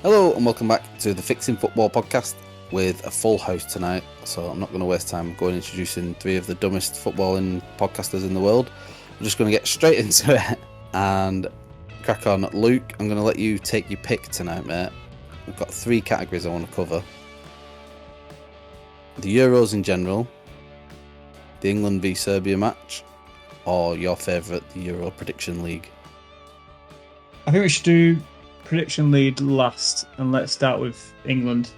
Hello and welcome back to the Fixing Football podcast with a full house tonight. So I'm not going to waste time going introducing three of the dumbest footballing podcasters in the world. I'm just going to get straight into it and crack on. Luke, I'm going to let you take your pick tonight, mate. We've got three categories I want to cover. The Euros in general, the England v Serbia match, or your favourite, the Euro Prediction League. I think we should do prediction lead last, and let's start with England.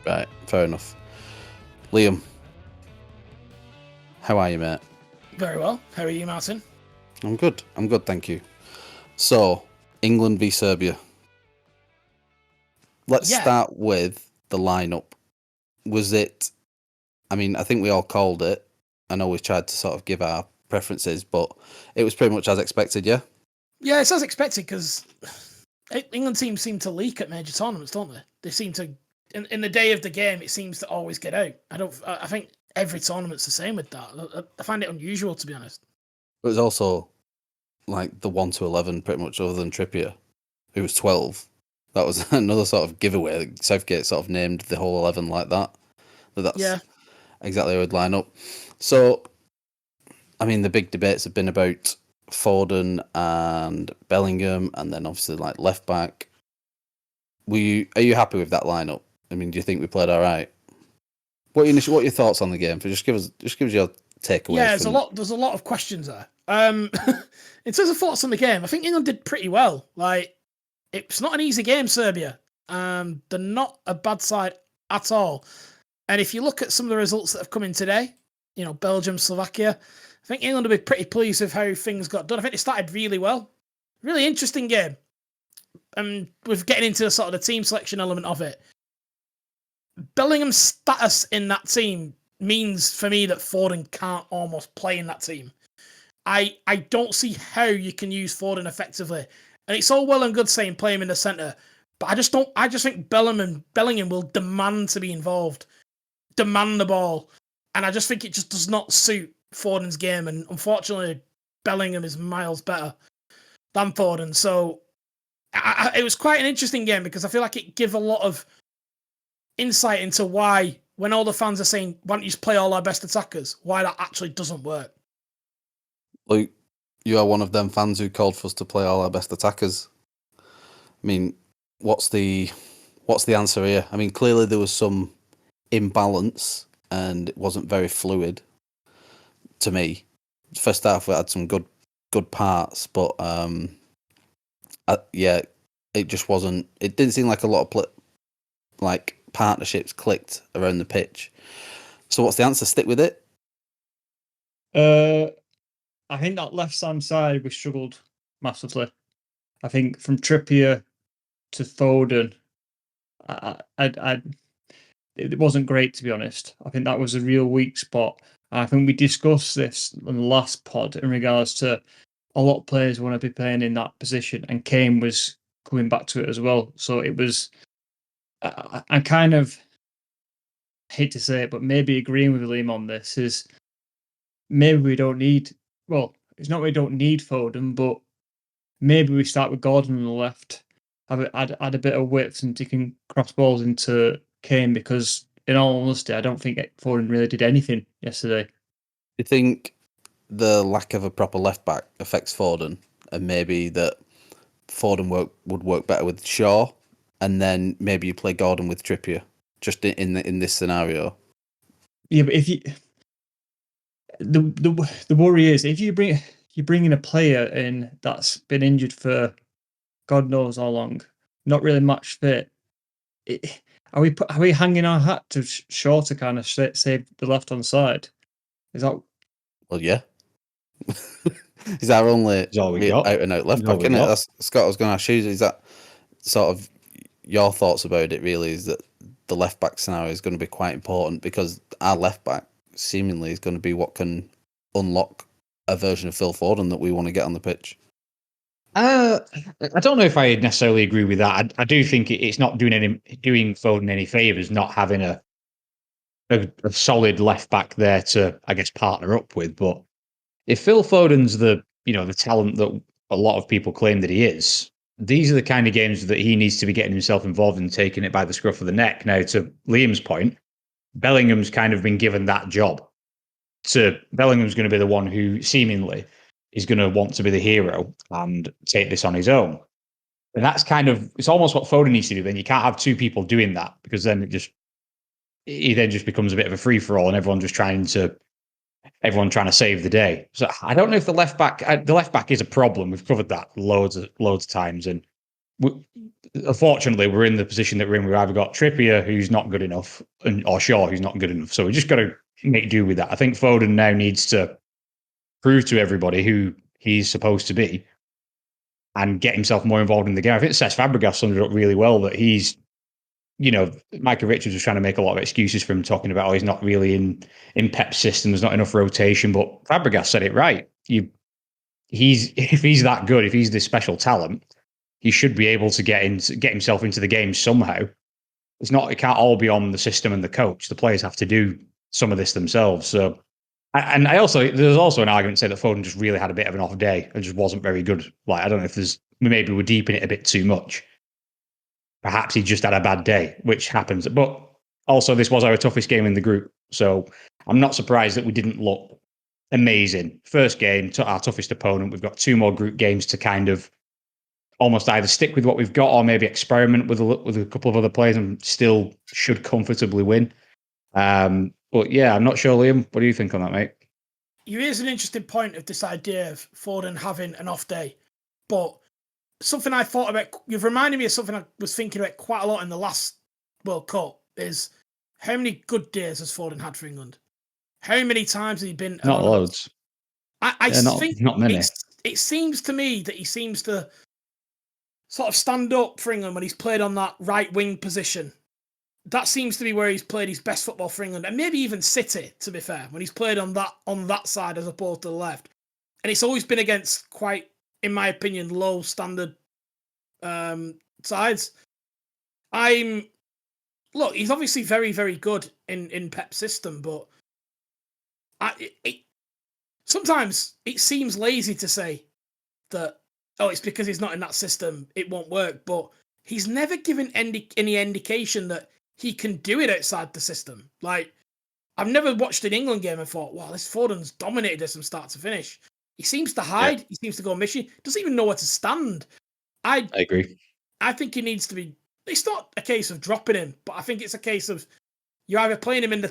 Right, fair enough. Liam, how are you, mate? Very well. How are you, Martin? I'm good, thank you. So, England v Serbia. Let's start with the lineup. Was it, I think we all called it. I know we tried to sort of give our preferences, but it was pretty much as expected, yeah? Yeah, it's as expected because England teams seem to leak at major tournaments, don't they? They seem to, in the day of the game, it seems to always get out. I think every tournament's the same with that. I find it unusual, to be honest. It was also like the 1 to 11, pretty much, other than Trippier, who was 12. That was another sort of giveaway. Southgate sort of named the whole 11 like that. That's exactly how it would line up. So, the big debates have been about Foden and Bellingham, and then obviously like left back. Are you happy with that lineup? Do you think we played all right? What are your thoughts on the game? Just give us your takeaways. Yeah, there's a lot of questions there. In terms of thoughts on the game, I think England did pretty well. Like, it's not an easy game, Serbia. They're not a bad side at all. And if you look at some of the results that have come in today, Belgium, Slovakia, I think England will be pretty pleased with how things got done. I think they started really well. Really interesting game. And with getting into sort of the team selection element of it, Bellingham's status in that team means for me that Foden can't almost play in that team. I don't see how you can use Foden effectively. And it's all well and good saying play him in the centre, but I just think Bellingham will demand to be involved, demand the ball. And I just think it just does not suit Foden's game. And unfortunately, Bellingham is miles better than Foden. So it was quite an interesting game because I feel like it gave a lot of insight into why, when all the fans are saying, why don't you just play all our best attackers, why that actually doesn't work. Luke, you are one of them fans who called for us to play all our best attackers. What's the answer here? Clearly there was some imbalance and it wasn't very fluid to me. First half we had some good parts, but it just wasn't. It didn't seem like a lot of partnerships clicked around the pitch. So what's the answer? Stick with it. I think that left-hand side we struggled massively. I think from Trippier to Foden, it wasn't great, to be honest. I think that was a real weak spot. I think we discussed this in the last pod in regards to a lot of players want to be playing in that position, and Kane was coming back to it as well. So it was, I kind of hate to say it, but maybe agreeing with Liam on this is maybe we don't need, well, it's not we don't need Foden, but maybe we start with Gordon on the left, add a bit of width and taking cross balls into Kane, because in all honesty, I don't think Foden really did anything yesterday. Do you think the lack of a proper left back affects Foden, and maybe that Foden would work better with Shaw, and then maybe you play Gordon with Trippier, just in this scenario? Yeah, but if you the worry is if you bring in a player in that's been injured for God knows how long, not really match fit. Are we hanging our hat to Shaw to kind of save the left hand side? Is that? Well, yeah. Is our only out and out left back, isn't it? That's Scott. I was going to ask you, is that sort of your thoughts about it? Really, is that the left back scenario is going to be quite important because our left back seemingly is going to be what can unlock a version of Phil Foden that we want to get on the pitch. I don't know if I necessarily agree with that. I do think it's not doing Foden any favours not having a solid left back there to, I guess, partner up with. But if Phil Foden's the talent that a lot of people claim that he is, these are the kind of games that he needs to be getting himself involved in, taking it by the scruff of the neck. Now, to Liam's point, Bellingham's kind of been given that job. Bellingham's going to be the one who seemingly is going to want to be the hero and take this on his own. And that's it's almost what Foden needs to do. Then you can't have two people doing that, because then he then just becomes a bit of a free for all, and everyone trying to save the day. So I don't know if the left back is a problem. We've covered that loads of times, and unfortunately, we're in the position that we're in. We've either got Trippier, who's not good enough, or Shaw, who's not good enough. So we just got to make do with that. I think Foden now needs to prove to everybody who he's supposed to be and get himself more involved in the game. I think Cesc Fabregas summed it up really well, that he's, Michael Richards was trying to make a lot of excuses for him, talking about, he's not really in Pep's system, there's not enough rotation. But Fabregas said it right. If he's that good, if he's this special talent, he should be able to get himself into the game somehow. It can't all be on the system and the coach. The players have to do some of this themselves. So, and there's also an argument to say that Foden just really had a bit of an off day and just wasn't very good. Like, I don't know if maybe we're deep in it a bit too much. Perhaps he just had a bad day, which happens. But also, this was our toughest game in the group. So I'm not surprised that we didn't look amazing. First game, our toughest opponent. We've got 2 more group games to kind of almost either stick with what we've got or maybe experiment with a couple of other players, and still should comfortably win. But yeah, I'm not sure, Liam. What do you think on that, mate? You raise an interesting point of this idea of Foden having an off day. But something I thought about, you've reminded me of something I was thinking about quite a lot in the last World Cup, is how many good days has Foden had for England? How many times has he been? Not loads. I think not many. It seems to me that he seems to sort of stand up for England when he's played on that right wing position. That seems to be where he's played his best football for England, and maybe even City, to be fair, when he's played on that side as opposed to the left. And it's always been against quite, in my opinion, low standard sides. Look, he's obviously very, very good in Pep's system, but sometimes it seems lazy to say that, it's because he's not in that system, it won't work. But he's never given any indication that he can do it outside the system. Like, I've never watched an England game and thought, wow, this Foden's dominated this from start to finish. He seems to hide. Yeah. He seems to go mission. Doesn't even know where to stand. I agree. I think he needs to be... It's not a case of dropping him, but I think it's a case of you're either playing him in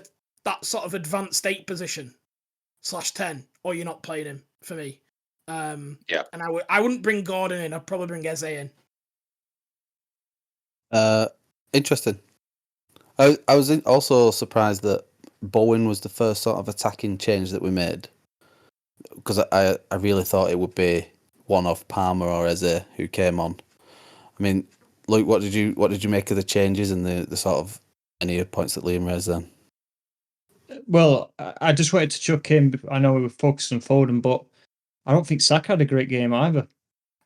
that sort of advanced 8 position /10, or you're not playing him, for me. Yeah. And I wouldn't bring Gordon in. I'd probably bring Eze in. Interesting. I was also surprised that Bowen was the first sort of attacking change that we made, because I really thought it would be one of Palmer or Eze who came on. I mean, Luke, what did you make of the changes and the sort of any points that Liam raised then? Well, I just wanted to chuck in. I know we were focused on Foden, but I don't think Saka had a great game either.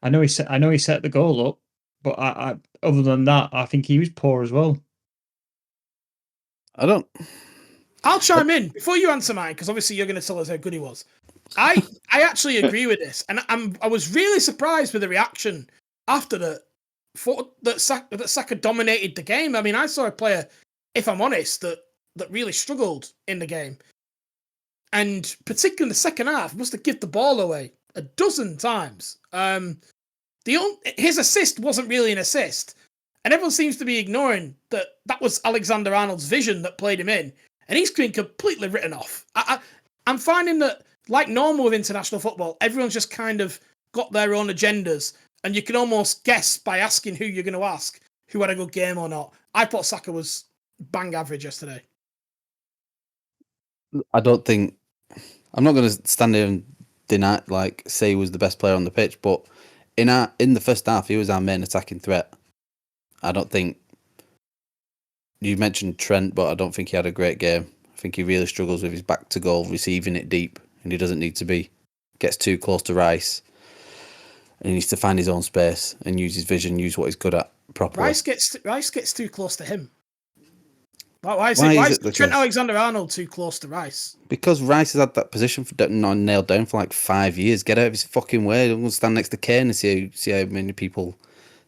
I know he set the goal up, but I other than that, I think he was poor as well. I'll chime in before you answer mine, because obviously you're going to tell us how good he was. I actually agree with this, and I was really surprised with the reaction after that Saka dominated the game. I mean, I saw a player, if I'm honest, that really struggled in the game, and particularly in the second half, must have given the ball away a dozen times. His assist wasn't really an assist, and everyone seems to be ignoring that was Alexander-Arnold's vision that played him in, and he's been completely written off. I'm finding that, like normal with international football, everyone's just kind of got their own agendas, and you can almost guess by asking who you're going to ask who had a good game or not. I thought Saka was bang average yesterday. I'm not going to stand here and say he was the best player on the pitch, but in the first half, he was our main attacking threat. I don't think you mentioned Trent, but I don't think he had a great game. I think he really struggles with his back to goal, receiving it deep, and he doesn't need to be. Gets too close to Rice, and he needs to find his own space and use his vision, use what he's good at properly. Rice gets too close to him. Why is Trent Alexander-Arnold too close to Rice? Because Rice has had that position nailed down for like 5 years. Get out of his fucking way. I'm going to stand next to Kane and see how many people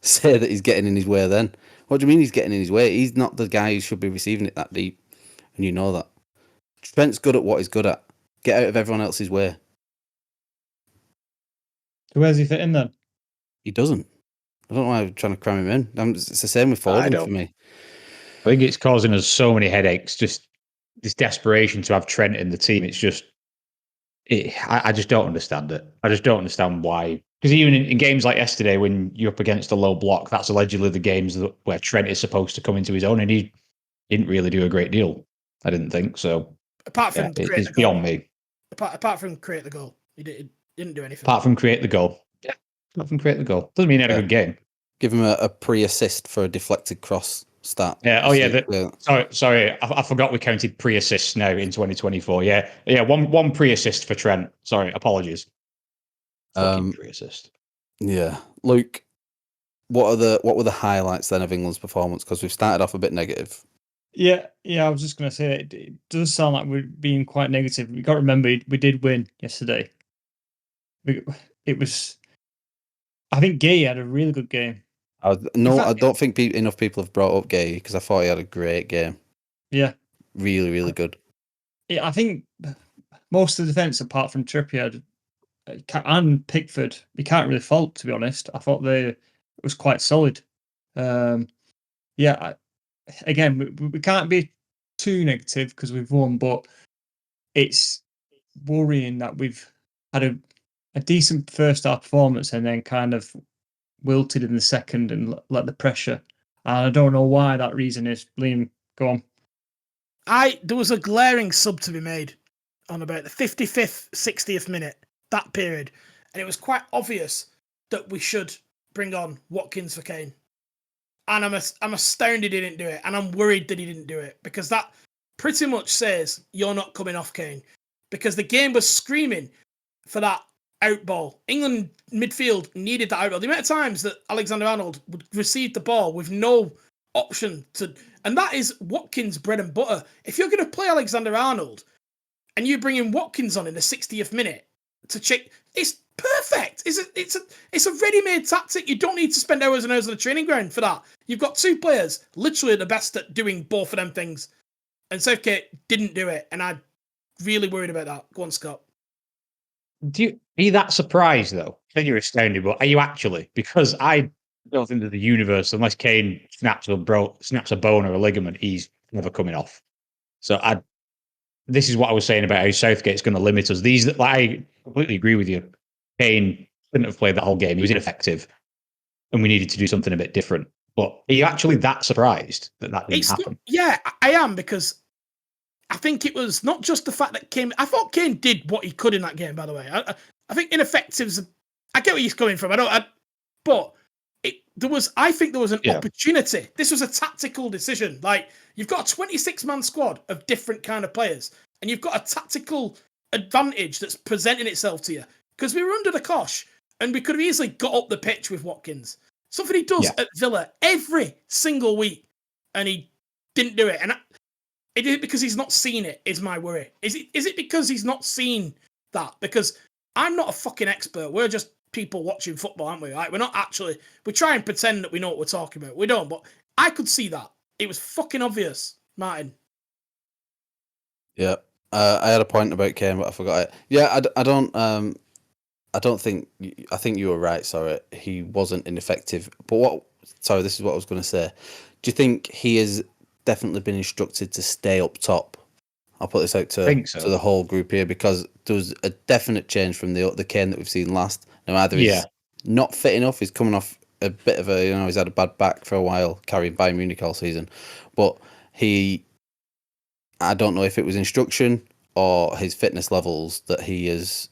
say that he's getting in his way then. What do you mean he's getting in his way? He's not the guy who should be receiving it that deep. And you know that. Trent's good at what he's good at. Get out of everyone else's way. So where's he fit in then? He doesn't. I don't know why I'm trying to cram him in. It's the same with Foden for me. I think it's causing us so many headaches. Just this desperation to have Trent in the team. It's just, I just don't understand it. I just don't understand why. Because even in games like yesterday, when you're up against a low block, that's allegedly the games where Trent is supposed to come into his own, and he didn't really do a great deal. I didn't think so. Apart from it's beyond me. Apart from create the goal, he didn't do anything. Apart from create the goal, apart from create the goal, doesn't mean he had a good game. Give him a pre-assist for a deflected cross stat. Yeah. Oh yeah. Sorry. I forgot we counted pre-assists now in 2024. Yeah. One pre-assist for Trent. Sorry. Apologies. Fucking pre-assist. Yeah. Luke, what were the highlights then of England's performance? Because we've started off a bit negative. Yeah. I was just going to say it does sound like we're being quite negative. We got to remember we did win yesterday. It was. I think Gay had a really good game. I don't think enough people have brought up Gay because I thought he had a great game. Yeah. Really, really good. Yeah, I think most of the defence, apart from Trippier and Pickford, we can't really fault, to be honest. I thought it was quite solid. Again, we can't be too negative because we've won, but it's worrying that we've had a decent first half performance and then kind of wilted in the second and let the pressure. And I don't know why that reason is. Liam, go on. There was a glaring sub to be made on about the 55th, 60th minute, that period. And it was quite obvious that we should bring on Watkins for Kane. And I'm astounded he didn't do it. And I'm worried that he didn't do it because that pretty much says you're not coming off, Kane. Because the game was screaming for that out ball. England midfield needed that out ball. The amount of times that Alexander-Arnold would receive the ball with no option to, and that is Watkins' bread and butter. If you're going to play Alexander-Arnold and you bring in Watkins on in the 60th minute to check, it's perfect. It's a ready-made tactic. You don't need to spend hours and hours on the training ground for that. You've got two players, literally the best at doing both of them things. And Southgate didn't do it, and I'm really worried about that. Go on, Scott. Are you that surprised though? I think you're astounded, but are you actually? Because I don't think that the universe, unless Kane snaps a bone or a ligament, he's never coming off. So this is what I was saying about how Southgate's going to limit us. I completely agree with you. Kane couldn't have played that whole game. He was ineffective, and we needed to do something a bit different. But are you actually that surprised that didn't happen? Yeah, I am, because I think it was not just the fact that Kane. I thought Kane did what he could in that game. By the way, I think ineffectives. I get where he's coming from. I think there was an opportunity. This was a tactical decision. Like, you've got a 26-man squad of different kind of players, and you've got a tactical advantage that's presenting itself to you. Because we were under the cosh, and we could have easily got up the pitch with Watkins. Something he does at Villa every single week, and he didn't do it. And it is because he's not seen it, is my worry. Is it because he's not seen that? Because I'm not a fucking expert. We're just people watching football, aren't we? Right? We try and pretend that we know what we're talking about. We don't, but I could see that. It was fucking obvious, Martin. Yeah. I had a point about Kane, but I forgot it. Yeah, I think you were right, sorry. He wasn't ineffective. But this is what I was going to say. Do you think he has definitely been instructed to stay up top? I'll put this out to the whole group here, because there was a definite change from the Kane that we've seen last. Now, either he's not fit enough, he's coming off a bit of he's had a bad back for a while, carrying Bayern Munich all season. But I don't know if it was instruction or his fitness levels that he was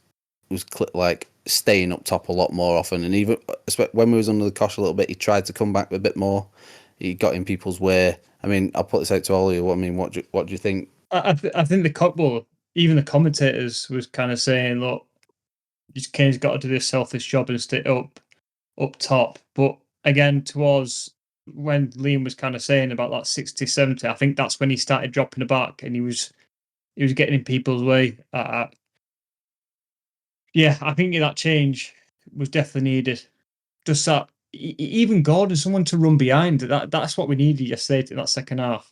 like staying up top a lot more often. And even when we was under the cosh a little bit, he tried to come back a bit more. He got in people's way. I mean, I'll put this out to all of you. I mean, what do you think? I think even the commentators was kind of saying, look, Kane's got to do this selfish job and stay up top. But again, towards when Liam was kind of saying about that 60, 70, I think that's when he started dropping the back and he was getting in people's way. I think that change was definitely needed. Just that even Gordon, someone to run behind. That's what we needed yesterday in that second half.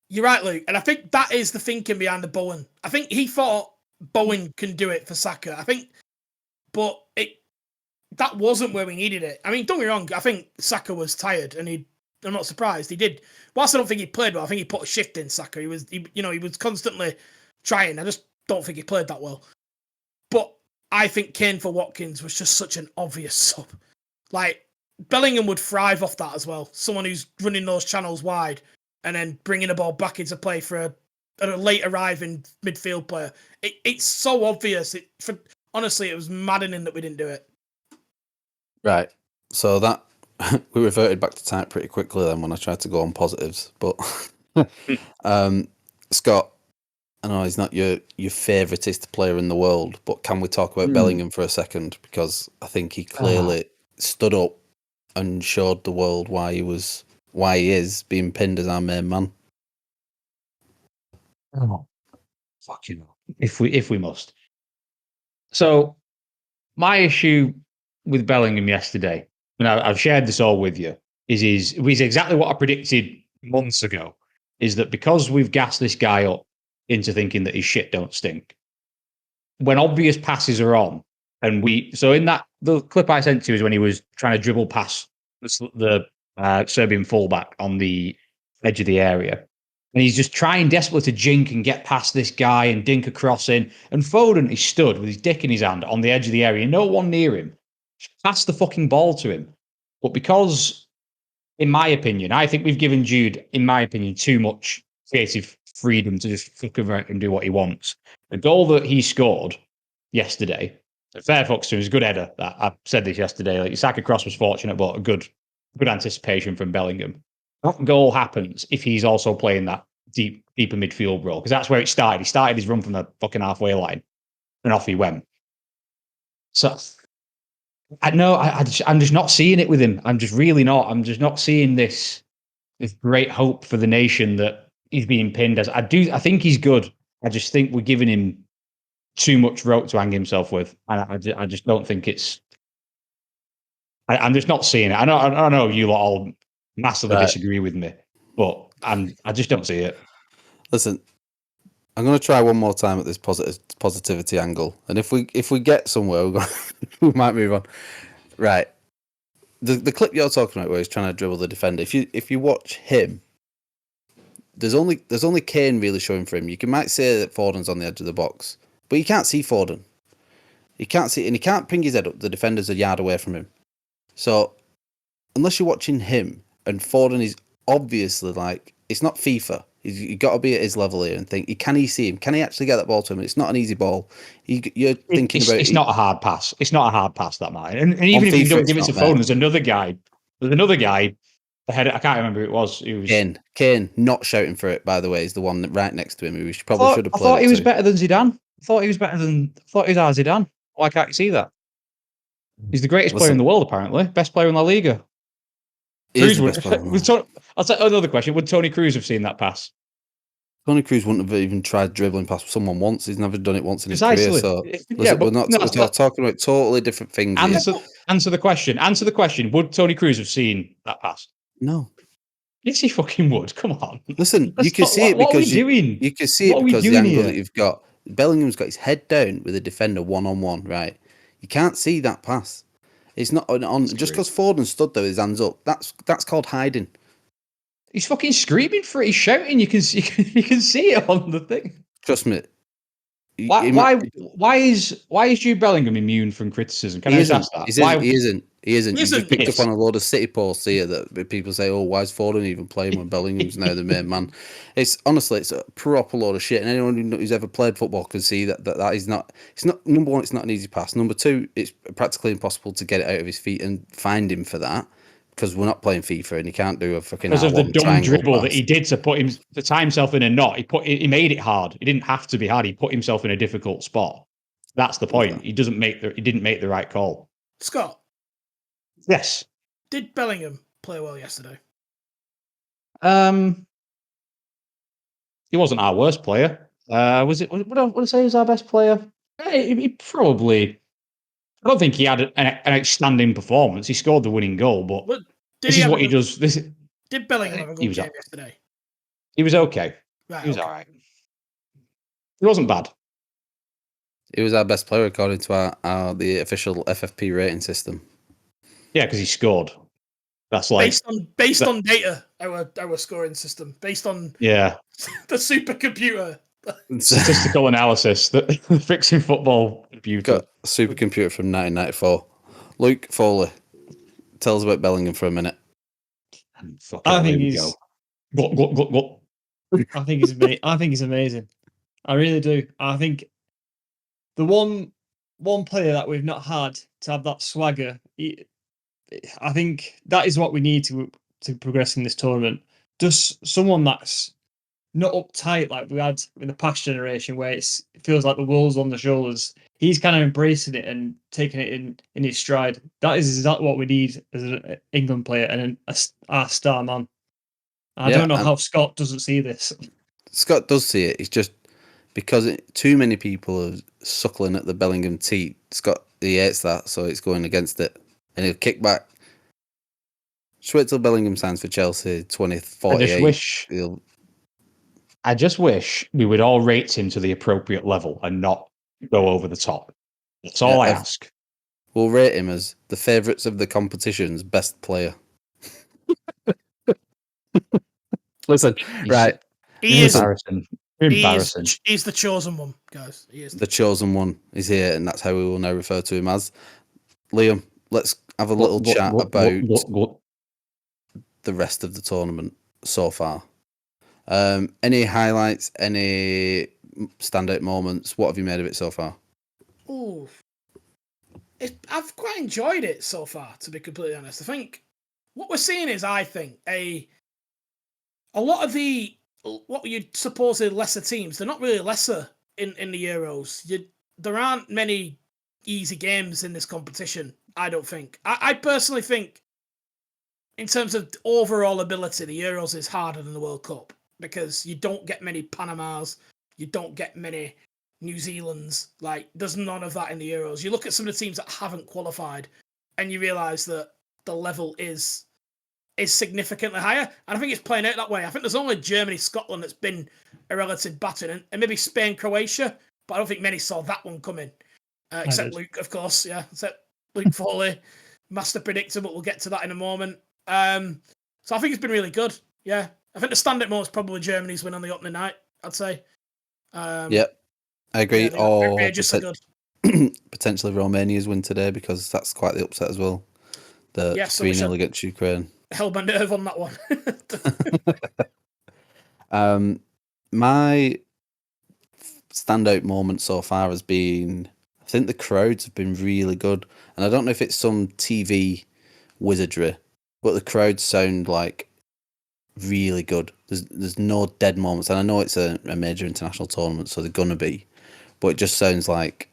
You're right, Luke. And I think that is the thinking behind the Bowen. I think he thought Bowen can do it for Saka. But that wasn't where we needed it. I mean, don't get me wrong. I think Saka was tired, and I'm not surprised. He did. Whilst I don't think he played well, I think he put a shift in Saka. He was constantly trying. I just don't think he played that well. But I think Kane for Watkins was just such an obvious sub. Like, Bellingham would thrive off that as well. Someone who's running those channels wide and then bringing the ball back into play for a late arriving midfield player. It's so obvious. Honestly, it was maddening that we didn't do it. Right. So that we reverted back to type pretty quickly then when I tried to go on positives. But Scott, I know he's not your favouriteest player in the world, but can we talk about Bellingham for a second? Because I think he clearly stood up and showed the world why he is being pinned as our main man. Oh, fucking hell. If we must. So my issue with Bellingham yesterday, and I've shared this all with you, is exactly what I predicted months ago. Is that because we've gassed this guy up into thinking that his shit don't stink, when obvious passes are on, and the clip I sent to you is when he was trying to dribble past the Serbian fullback on the edge of the area. And he's just trying desperately to jink and get past this guy and dink a cross in. And Foden, he stood with his dick in his hand on the edge of the area, no one near him. Pass the fucking ball to him. But because, in my opinion, I think we've given Jude, in my opinion, too much creative freedom to just fuck around and do what he wants. The goal that he scored yesterday, fair fucks to him, was a good header. I said this yesterday. Like, Saka cross was fortunate, but a good anticipation from Bellingham. That goal happens if he's also playing that deeper midfield role, because that's where it started. He started his run from the fucking halfway line, and off he went. So I'm just not seeing it with him. I'm just really not. I'm just not seeing this great hope for the nation that he's being pinned as. I think he's good. I just think we're giving him too much rope to hang himself with. I just don't think it's. I'm just not seeing it. I know you lot all massively disagree with me, but I just don't see it. Listen, I'm going to try one more time at this positivity angle, and if we get somewhere, we might move on. Right, the clip you're talking about where he's trying to dribble the defender. If you watch him, there's only Kane really showing for him. You might say that Foden's on the edge of the box, but you can't see Foden. You can't see, and he can't ping his head up. The defender's a yard away from him. So, unless you're watching him, and Foden is obviously like, it's not FIFA. You've got to be at his level here and think, can he see him? Can he actually get that ball to him? It's not an easy ball. You're thinking about it's not a hard pass. It's not a hard pass, that might. And even if you don't give it to Foden, there's another guy. Ahead. I can't remember who it was. It was Kane, not shouting for it, by the way, is the one right next to him who should have played. I thought he was better than Zidane. I thought he was our Zidane. Why can't you see that? He's the greatest player in the world, apparently. Best player in La Liga. I'll say another question. Would Toni Kroos have seen that pass? Toni Kroos wouldn't have even tried dribbling past someone once. He's never done it once in his career. So we're talking about totally different things. Answer the question. Would Toni Kroos have seen that pass? No. Yes, he fucking would. Come on. Listen, you can see it because you can see it because the angle that you've got. Bellingham's got his head down with a defender one-on-one, right? You can't see that pass. It's not on just because Foden stood there with his hands up. That's called hiding. He's fucking screaming for it. He's shouting. You can see it on the thing. Trust me. Why is Jude Bellingham immune from criticism? Can I just ask that? He isn't. You just picked up on a load of City posts here that people say, "Oh, why is Foden even playing when Bellingham's now the main man?" It's a proper load of shit, and anyone who's ever played football can see that is not. It's not, number one, it's not an easy pass. Number two, it's practically impossible to get it out of his feet and find him for that, because we're not playing FIFA and he can't do a fucking because of the dumb dribble that he did to tie himself in a knot. He made it hard. He didn't have to be hard. He put himself in a difficult spot. That's the point. Okay. He didn't make the right call. Scott. Yes. Did Bellingham play well yesterday? He wasn't our worst player. Was it? Would I say he was our best player? He probably I don't think he had an outstanding performance. He scored the winning goal, but this is what he does. Did Bellingham have a good game yesterday? He was okay. Right, he was all right. He wasn't bad. He was our best player according to the official FFP rating system. Yeah, because he scored. That's like based on data, our scoring system, based on the supercomputer. Statistical analysis, the fixing football computer. Got a supercomputer from 1994. Luke Foley, tell us about Bellingham for a minute. I think he's. I think he's amazing. I really do. I think the one player that we've not had to have that swagger. I think that is what we need to progress in this tournament. Just someone that's not uptight like we had in the past generation, where it feels like the world's on the shoulders. He's kind of embracing it and taking it in his stride. That is exactly what we need as an England player and our star man. I don't know how Scott doesn't see this. Scott does see it. It's just because too many people are suckling at the Bellingham teat. Scott, he hates that, so it's going against it. And he'll kick back. Just wait till Bellingham signs for Chelsea, 2048. I just wish we would all rate him to the appropriate level and not go over the top. That's all I ask. We'll rate him as the favourites of the competition's best player. Listen, right. He's embarrassing. He's the chosen one, guys. He is the chosen one. He's here, and that's how we will now refer to him as. Liam, let's have a little chat about the rest of the tournament so far. Any highlights, any standout moments? What have you made of it so far? Ooh, I've quite enjoyed it so far, to be completely honest. I think what we're seeing is, a lot of what you'd suppose are lesser teams. They're not really lesser in the Euros. There aren't many easy games in this competition, I don't think. I personally think, in terms of overall ability, the Euros is harder than the World Cup, because you don't get many Panamas, you don't get many New Zealands. Like, there's none of that in the Euros. You look at some of the teams that haven't qualified, and you realise that the level is significantly higher. And I think it's playing out that way. I think there's only Germany, Scotland that's been a relative battering, and maybe Spain, Croatia, but I don't think many saw that one coming. Except Luke, of course, yeah. Except Luke Foley, master predictor, but we'll get to that in a moment. So I think it's been really good. Yeah. I think the standout moment is probably Germany's win on the opening night, I'd say. Yep, I agree. Yeah, or just so good. Potentially Romania's win today, because that's quite the upset as well. The 3-0 against Ukraine. Held my nerve on that one. My standout moment so far has been, I think the crowds have been really good. And I don't know if it's some TV wizardry, but the crowds sound like really good. There's no dead moments. And I know it's a major international tournament, so they're going to be. But it just sounds like,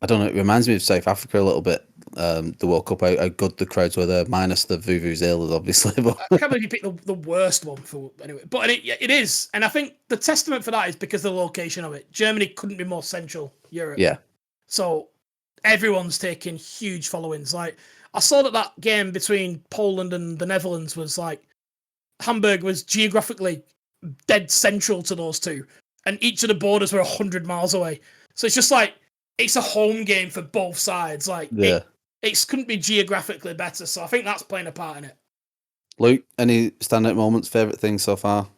I don't know, it reminds me of South Africa a little bit. The World Cup, how good the crowds were there, minus the vuvuzelas, obviously. But I can't believe you picked the worst one for anyway. But it is, and I think the testament for that is because of the location of it. Germany couldn't be more central Europe. Yeah. So everyone's taking huge followings. Like, I saw that game between Poland and the Netherlands was like, Hamburg was geographically dead central to those two, and each of the borders were 100 miles away. So it's just like, it's a home game for both sides. Like, yeah. It couldn't be geographically better, so I think that's playing a part in it. Luke, any standout moments, favourite things so far?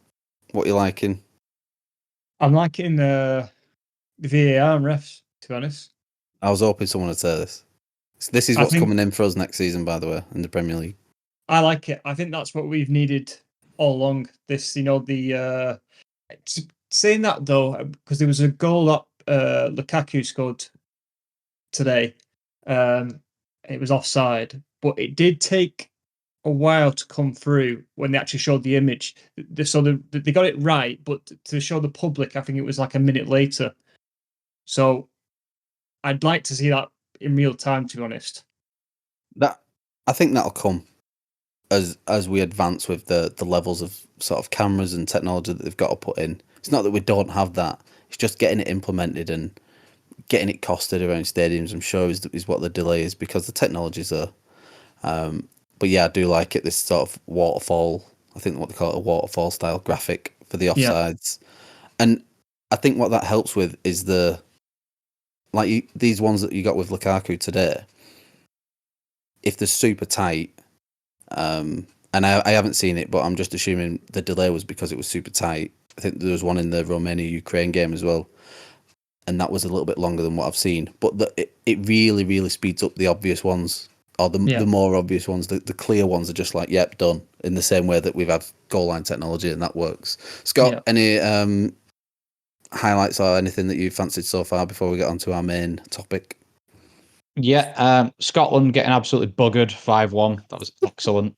What are you liking? I'm liking the VAR and refs, to be honest. I was hoping someone would say this. This is what's coming in for us next season, by the way, in the Premier League. I like it. I think that's what we've needed all along. This, the saying that though, because there was a goal that Lukaku scored today. It was offside, but it did take a while to come through when they actually showed the image. So they got it right, but to show the public, I think it was like a minute later. So I'd like to see that in real time, to be honest. I think that'll come as we advance with the levels of sort of cameras and technology that they've got to put in. It's not that we don't have that. It's just getting it implemented and getting it costed around stadiums, I'm sure, is what the delay is, because the technology's there. But yeah, I do like it, this sort of waterfall, I think what they call it, a waterfall style graphic for the offsides. And I think what that helps with is these ones that you got with Lukaku today, if they're super tight, and I haven't seen it, but I'm just assuming the delay was because it was super tight. I think there was one in the Romania-Ukraine game as well, and that was a little bit longer than what I've seen. But it really, really speeds up the obvious ones, or the more obvious ones. The clear ones are just like, yep, done, in the same way that we've had goal line technology, and that works. Scott, any highlights or anything that you fancied so far before we get on to our main topic? Yeah, Scotland getting absolutely buggered 5-1. That was excellent.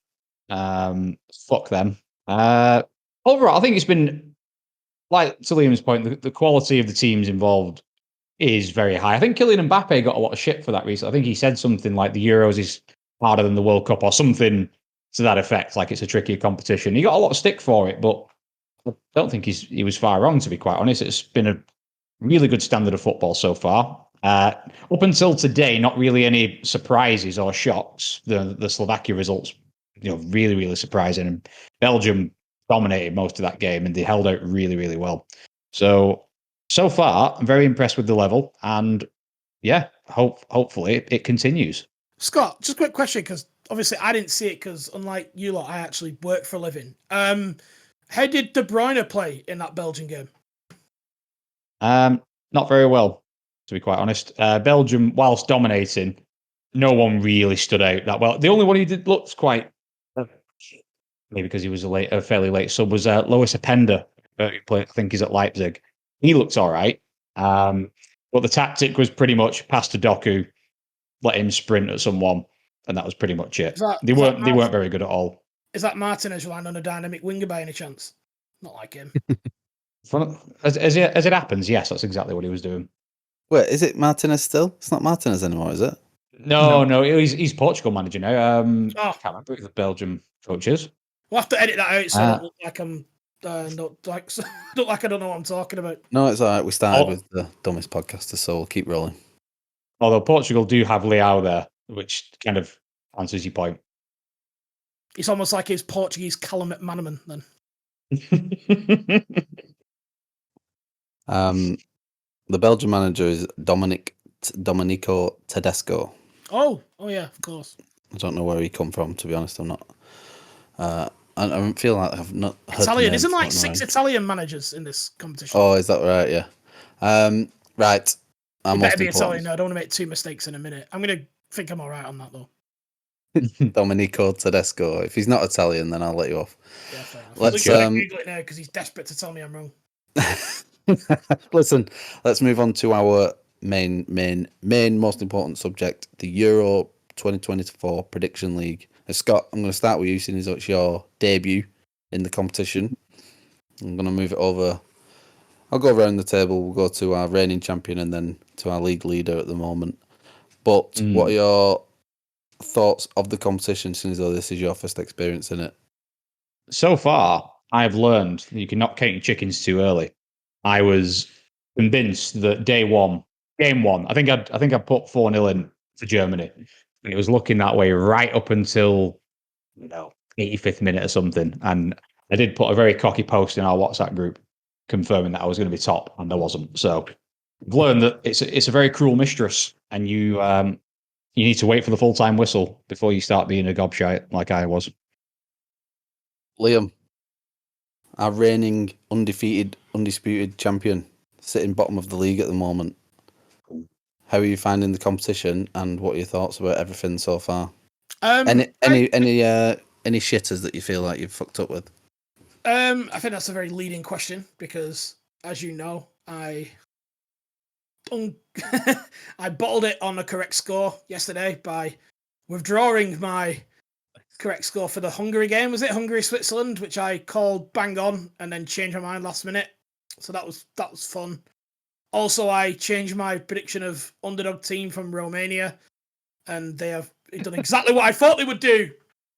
Fuck them. Overall, I think it's been, like to Liam's point, the quality of the teams involved is very high. I think Kylian Mbappe got a lot of shit for that recently. I think he said something like the Euros is harder than the World Cup or something to that effect, like it's a trickier competition. He got a lot of stick for it, but I don't think he was far wrong, to be quite honest. It's been a really good standard of football so far. Up until today, not really any surprises or shocks. The Slovakia results, really, really surprising. And Belgium dominated most of that game, and they held out really, really well. So far, I'm very impressed with the level, and yeah, hopefully it continues. Scott, just a quick question, because obviously I didn't see it, because unlike you lot, I actually work for a living. How did De Bruyne play in that Belgian game? Not very well, to be quite honest. Belgium, whilst dominating, no one really stood out that well. The only one who did looked quite, maybe because he was a fairly late sub, was Lois Openda, who I think he's at Leipzig. He looks all right. But the tactic was pretty much pass to Doku, let him sprint at someone, and that was pretty much it. They weren't very good at all. Is that Martinez relying on a dynamic winger by any chance? Not like him. As it happens, yes, that's exactly what he was doing. Wait, is it Martinez still? It's not Martinez anymore, is it? No, he's Portugal manager now. I can't remember who the Belgium coach is. We'll have to edit that out so I don't look like I'm look like I don't know what I'm talking about. No, it's all right. We started with the dumbest podcaster, so we'll keep rolling. Although Portugal do have Leao there, which kind of answers your point. It's almost like his Portuguese Callum McManaman then. The Belgian manager is Domenico Tedesco. Oh yeah, of course. I don't know where he come from, to be honest. I'm not. I feel like I've not heard Italian. Isn't like 6 Italian managers in this competition? Oh, is that right? Yeah. Right. You better be Italian. No, I don't want to make 2 mistakes in a minute. I'm gonna think I'm all right on that though. Domenico Tedesco. If he's not Italian, then I'll let you off. Yeah, fair enough. Let's Google it now because he's desperate to tell me I'm wrong. Listen, let's move on to our main most important subject, the Euro 2024 Prediction League. Scott, I'm going to start with you, since it's your debut in the competition. I'm going to move it over. I'll go around the table. We'll go to our reigning champion and then to our league leader at the moment. But what are your thoughts of the competition, since this is your first experience in it? So far, I've learned that you can not count your chickens too early. I was convinced that game one, I think I put 4-0 in to Germany. And it was looking that way right up until 85th minute or something. And I did put a very cocky post in our WhatsApp group confirming that I was going to be top, and I wasn't. So I've learned that it's a very cruel mistress, and you need to wait for the full-time whistle before you start being a gobshite like I was. Liam, our reigning undisputed champion, sitting bottom of the league at the moment. How are you finding the competition, and what are your thoughts about everything so far? Any shitters that you feel like you've fucked up with? I think that's a very leading question, because, as you know, I bottled it on a correct score yesterday by withdrawing my correct score for the Hungary game. Was it Hungary-Switzerland, which I called bang on and then changed my mind last minute? So that was fun. Also, I changed my prediction of underdog team from Romania, and they have done exactly what I thought they would do,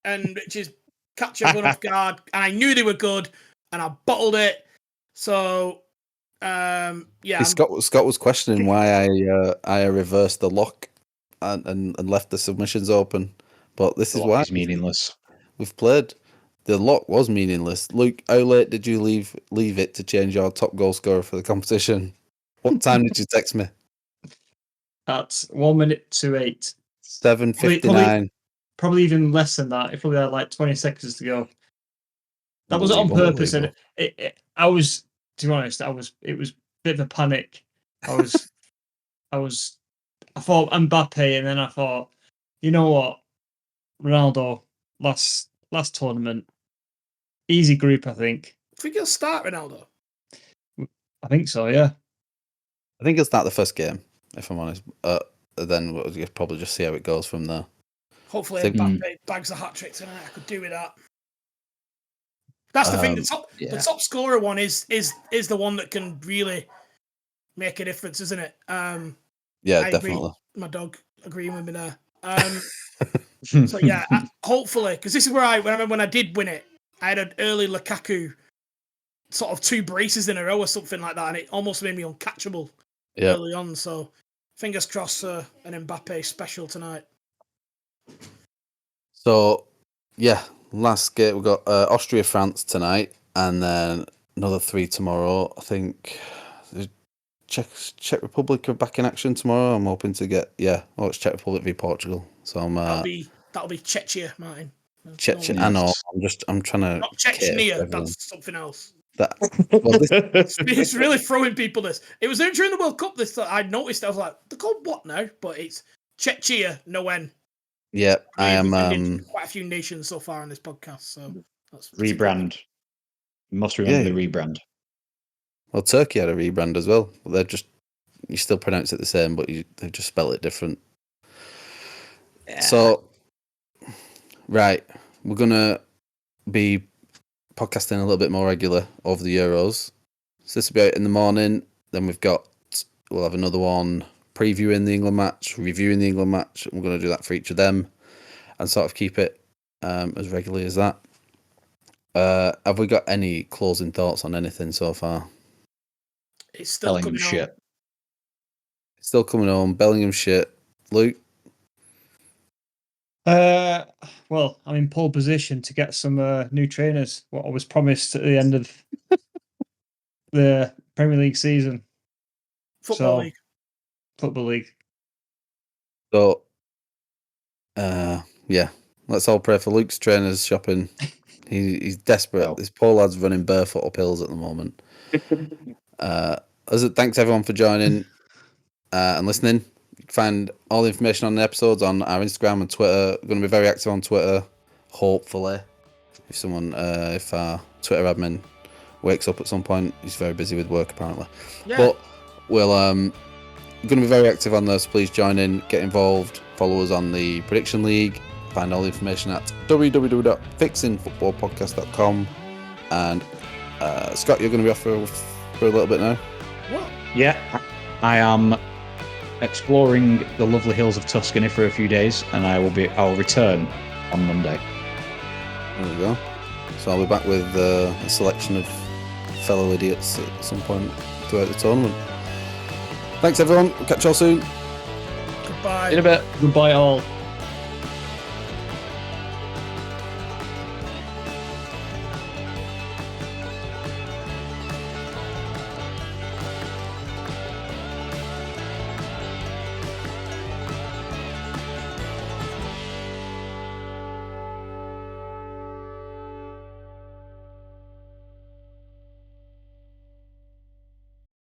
and which is catch everyone off guard. And I knew they were good, and I bottled it. So Yeah. Scott was questioning why I reversed the lock and left the submissions open, but this is Lock why is meaningless. we've played. The lock was meaningless. Luke, how late did you leave it to change your top goal scorer for the competition? What time did you text me? That's 1 minute to 8. 7:59. Probably even less than that. It probably had like 20 seconds to go. That was on purpose, and I was, to be honest, it was a bit of a panic. I thought Mbappe, and then I thought, you know what, Ronaldo, last tournament, easy group, I think. I think he'll start Ronaldo. I think so, yeah. I think he'll start the first game, if I'm honest. Then we'll probably just see how it goes from there. Hopefully, Mbappe bags a hat trick tonight. I could do with that. That's the thing. The top scorer one is the one that can really make a difference, isn't it? Yeah, I definitely. Agree. My dog agreeing with me there. So yeah, hopefully, because this is where I remember when I did win it, I had an early Lukaku sort of 2 braces in a row or something like that, and it almost made me uncatchable early on. So fingers crossed for an Mbappe special tonight. So yeah, last game we've got Austria France tonight, and then another 3 tomorrow. I think Czech Republic are back in action tomorrow. I'm hoping to get it's Czech Republic v Portugal. So that'll be Czechia, Martin. Czechia. I know. I'm trying to not Chechnya. That's something else. It's really throwing people this. It was during the World Cup. I noticed. I was like, they're called what now? But it's Czechia, no N. Yeah, I am. Quite a few nations so far on this podcast. So that's rebrand. You must remember the rebrand. Well, Turkey had a rebrand as well. You still pronounce it the same, but they just spell it different. Yeah. So, right, we're gonna be podcasting a little bit more regular over the Euros. So this will be out in the morning. Then we'll have another one previewing the England match, reviewing the England match. We're going to do that for each of them, and sort of keep it as regularly as that. Have we got any closing thoughts on anything so far? It's still coming home. It's still coming home. Bellingham shit. Luke? Well, I'm in pole position to get some new trainers. What I was promised at the end of the Premier League season. Football League. So, yeah. Let's all pray for Luke's trainers shopping. He's desperate. This poor lad's running barefoot up hills at the moment. Thanks everyone for joining and listening. You can find all the information on the episodes on our Instagram and Twitter. We're going to be very active on Twitter, hopefully. If our Twitter admin wakes up at some point, he's very busy with work apparently. Yeah. But we're going to be very active on this. Please join in, get involved, follow us on the Prediction League. Find all the information at www.fixingfootballpodcast.com. And Scott, you're going to be off for a little bit now. What? Yeah, I am exploring the lovely hills of Tuscany for a few days, and I'll return on Monday. There we go. So I'll be back with a selection of fellow idiots at some point throughout the tournament. Thanks everyone. We'll catch you all soon. Goodbye. In a bit. Goodbye all.